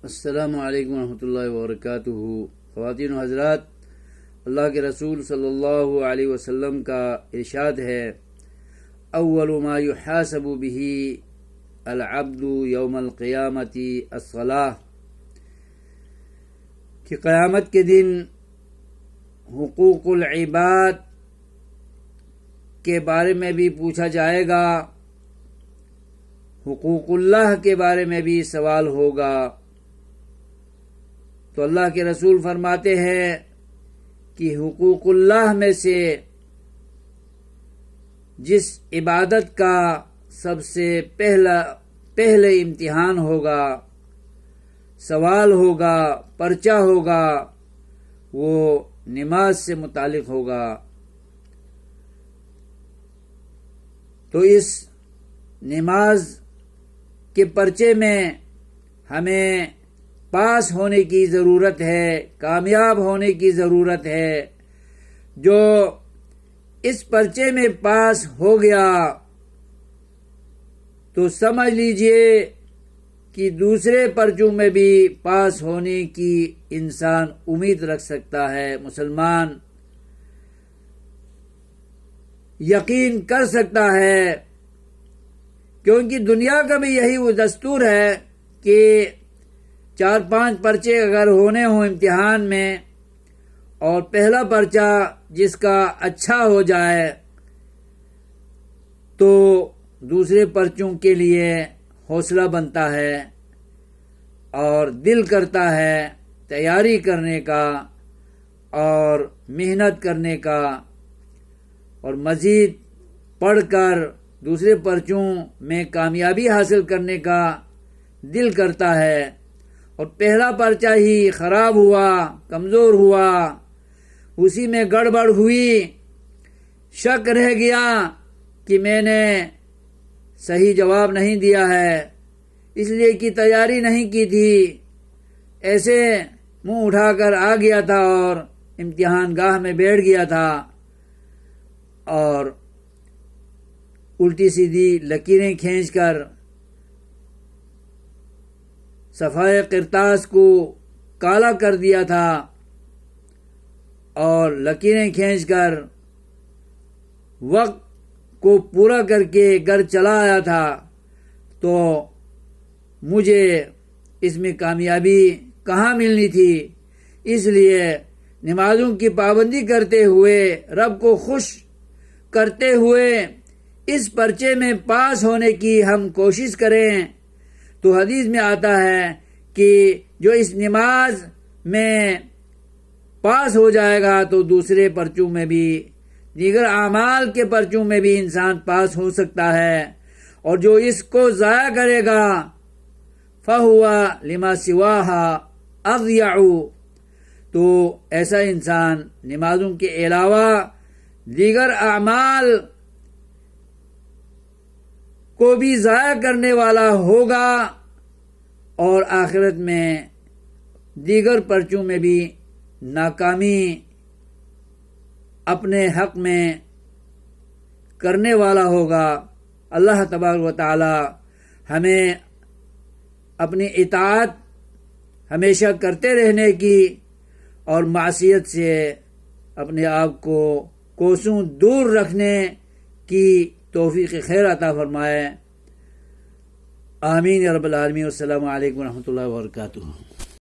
السلام علیکم ورحمۃ اللہ وبرکاتہ۔ خواتین و حضرات، اللہ کے رسول صلی اللہ علیہ وسلم کا ارشاد ہے، اول ما یحاسب به العبد یوم القیامت الصلاۃ، کہ قیامت کے دن حقوق العباد کے بارے میں بھی پوچھا جائے گا، حقوق اللہ کے بارے میں بھی سوال ہوگا۔ تو اللہ کے رسول فرماتے ہیں کہ حقوق اللہ میں سے جس عبادت کا سب سے پہلے امتحان ہوگا، سوال ہوگا، پرچہ ہوگا، وہ نماز سے متعلق ہوگا۔ تو اس نماز کے پرچے میں ہمیں پاس ہونے کی ضرورت ہے، کامیاب ہونے کی ضرورت ہے۔ جو اس پرچے میں پاس ہو گیا تو سمجھ لیجئے کہ دوسرے پرچوں میں بھی پاس ہونے کی انسان امید رکھ سکتا ہے، مسلمان یقین کر سکتا ہے، کیونکہ دنیا کا بھی یہی وہ دستور ہے کہ 4-5 پرچے اگر ہونے ہوں امتحان میں، اور پہلا پرچہ جس کا اچھا ہو جائے تو دوسرے پرچوں کے لیے حوصلہ بنتا ہے اور دل کرتا ہے تیاری کرنے کا اور محنت کرنے کا، اور مزید پڑھ کر دوسرے پرچوں میں کامیابی حاصل کرنے کا دل کرتا ہے، اور پہلا پرچہ ہی خراب ہوا، کمزور ہوا، اسی میں گڑبڑ ہوئی، شک رہ گیا کہ میں نے صحیح جواب نہیں دیا ہے، اس لیے کہ تیاری نہیں کی تھی، ایسے منہ اٹھا کر آ گیا تھا اور امتحان گاہ میں بیٹھ گیا تھا، اور الٹی سیدھی لکیریں کھینچ کر صفحہ قرطاس کو کالا کر دیا تھا اور لکیریں کھینچ کر وقت کو پورا کر کے گھر چلا آیا تھا، تو مجھے اس میں کامیابی کہاں ملنی تھی۔ اس لیے نمازوں کی پابندی کرتے ہوئے، رب کو خوش کرتے ہوئے اس پرچے میں پاس ہونے کی ہم کوشش کریں۔ تو حدیث میں آتا ہے کہ جو اس نماز میں پاس ہو جائے گا تو دوسرے پرچوں میں بھی، دیگر اعمال کے پرچوں میں بھی انسان پاس ہو سکتا ہے، اور جو اس کو ضائع کرے گا فَهُوَ لِمَا سِوَاهَا أَضْيَعُ، تو ایسا انسان نمازوں کے علاوہ دیگر اعمال کو بھی ضائع کرنے والا ہوگا، اور آخرت میں دیگر پرچوں میں بھی ناکامی اپنے حق میں کرنے والا ہوگا۔ اللہ تبارک و تعالی ہمیں اپنی اطاعت ہمیشہ کرتے رہنے کی اور معصیت سے اپنے آپ کو کوسوں دور رکھنے کی توفیق خیر عطا فرمائے۔ آمین یا رب العالمین۔ السلام علیکم ورحمۃ اللہ وبرکاتہ۔